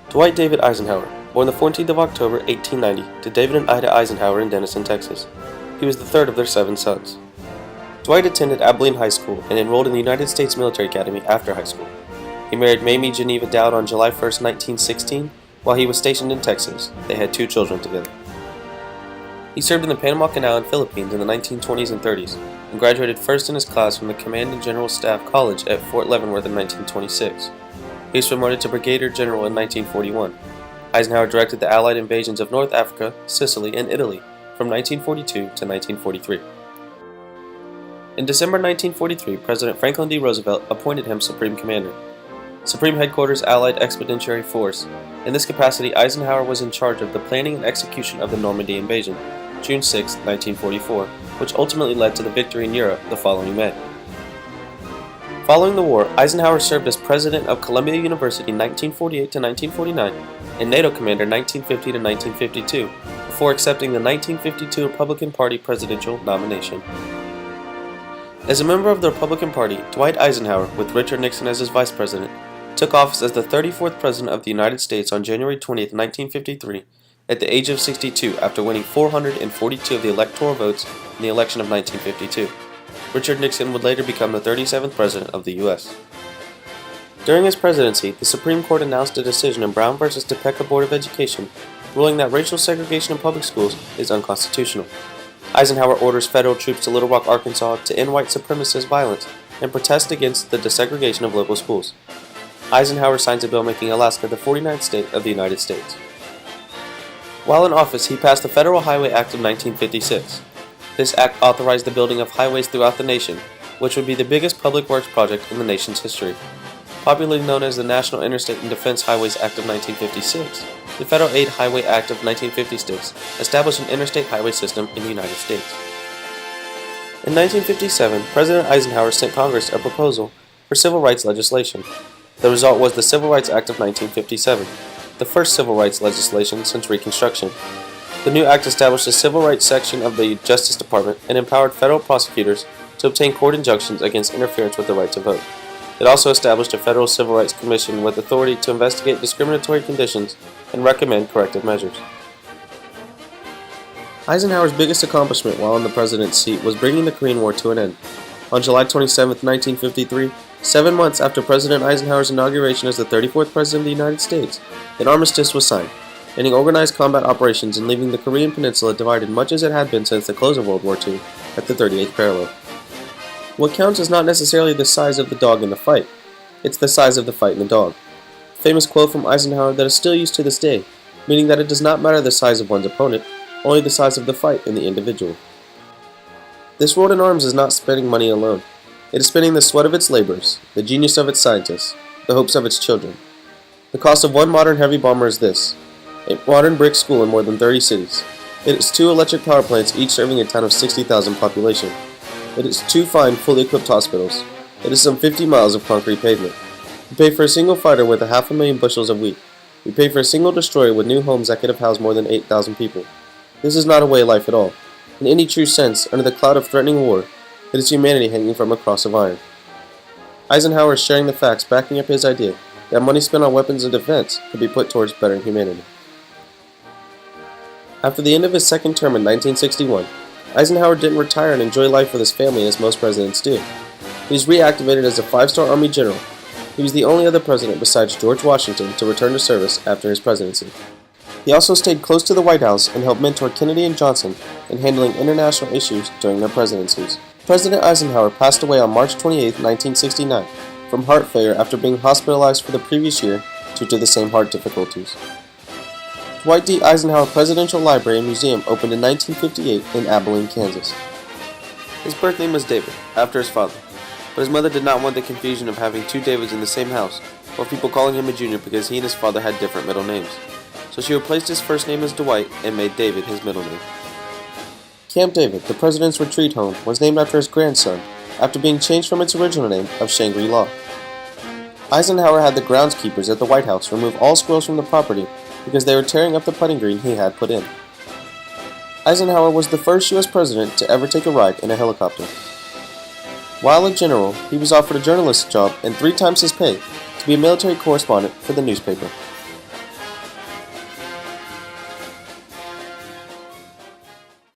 Dwight David Eisenhower, born the 14th of October 1890 to David and Ida Eisenhower in Denison, Texas. He was the third of their 7 sons. Dwight attended Abilene High School and enrolled in the United States Military Academy after high school. He married Mamie Geneva Dowd on July 1, 1916, while he was stationed in Texas. They had 2 children together. He served in the Panama Canal and Philippines in the 1920s and 30s, and graduated first in his class from the Command and General Staff College at Fort Leavenworth in 1926. He was promoted to Brigadier General in 1941. Eisenhower directed the Allied invasions of North Africa, Sicily, and Italy from 1942 to 1943. In December 1943, President Franklin D. Roosevelt appointed him Supreme Commander, Supreme Headquarters Allied Expeditionary Force. In this capacity, Eisenhower was in charge of the planning and execution of the Normandy invasion, June 6, 1944, which ultimately led to the victory in Europe the following May. Following the war, Eisenhower served as President of Columbia University 1948 to 1949 and NATO Commander 1950 to 1952, before accepting the 1952 Republican Party presidential nomination. As a member of the Republican Party, Dwight Eisenhower, with Richard Nixon as his vice president, took office as the 34th President of the United States on January 20, 1953, at the age of 62 after winning 442 of the electoral votes in the election of 1952. Richard Nixon would later become the 37th President of the U.S. During his presidency, the Supreme Court announced a decision in Brown v. Topeka Board of Education, ruling that racial segregation in public schools is unconstitutional. Eisenhower orders federal troops to Little Rock, Arkansas to end white supremacist violence and protest against the desegregation of local schools. Eisenhower signs a bill making Alaska the 49th state of the United States. While in office, he passed the Federal Highway Act of 1956. This act authorized the building of highways throughout the nation, which would be the biggest public works project in the nation's history. Popularly known as the National Interstate and Defense Highways Act of 1956, the Federal Aid Highway Act of 1956 established an interstate highway system in the United States. In 1957, President Eisenhower sent Congress a proposal for civil rights legislation. The result was the Civil Rights Act of 1957, the first civil rights legislation since Reconstruction. The new act established a civil rights section of the Justice Department and empowered federal prosecutors to obtain court injunctions against interference with the right to vote. It also established a federal civil rights commission with authority to investigate discriminatory conditions and recommend corrective measures. Eisenhower's biggest accomplishment while in the president's seat was bringing the Korean War to an end. On July 27, 1953, 7 months after President Eisenhower's inauguration as the 34th President of the United States, an armistice was signed, ending organized combat operations and leaving the Korean Peninsula divided much as it had been since the close of World War II at the 38th parallel. What counts is not necessarily the size of the dog in the fight, it's the size of the fight in the dog. A famous quote from Eisenhower that is still used to this day, meaning that it does not matter the size of one's opponent, only the size of the fight in the individual. This world in arms is not spending money alone. It is spending the sweat of its laborers, the genius of its scientists, the hopes of its children. The cost of one modern heavy bomber is this: a modern brick school in more than 30 cities. It is 2 electric power plants, each serving a town of 60,000 population. It is 2 fine, fully equipped hospitals. It is some 50 miles of concrete pavement. We pay for a single fighter with 500,000 bushels of wheat. We pay for a single destroyer with new homes that could have housed more than 8,000 people. This is not a way of life at all. In any true sense, under the cloud of threatening war, it is humanity hanging from a cross of iron. Eisenhower is sharing the facts backing up his idea that money spent on weapons and defense could be put towards bettering humanity. After the end of his second term in 1961, Eisenhower didn't retire and enjoy life with his family as most presidents do. He was reactivated as a 5-star Army general. He was the only other president besides George Washington to return to service after his presidency. He also stayed close to the White House and helped mentor Kennedy and Johnson in handling international issues during their presidencies. President Eisenhower passed away on March 28, 1969, from heart failure after being hospitalized for the previous year due to the same heart difficulties. Dwight D. Eisenhower Presidential Library and Museum opened in 1958 in Abilene, Kansas. His birth name was David, after his father, but his mother did not want the confusion of having 2 Davids in the same house, or people calling him a junior because he and his father had different middle names. So she replaced his first name as Dwight and made David his middle name. Camp David, the president's retreat home, was named after his grandson, after being changed from its original name of Shangri-La. Eisenhower had the groundskeepers at the White House remove all squirrels from the property because they were tearing up the putting green he had put in. Eisenhower was the first U.S. president to ever take a ride in a helicopter. While a general, he was offered a journalist's job and 3 times his pay to be a military correspondent for the newspaper.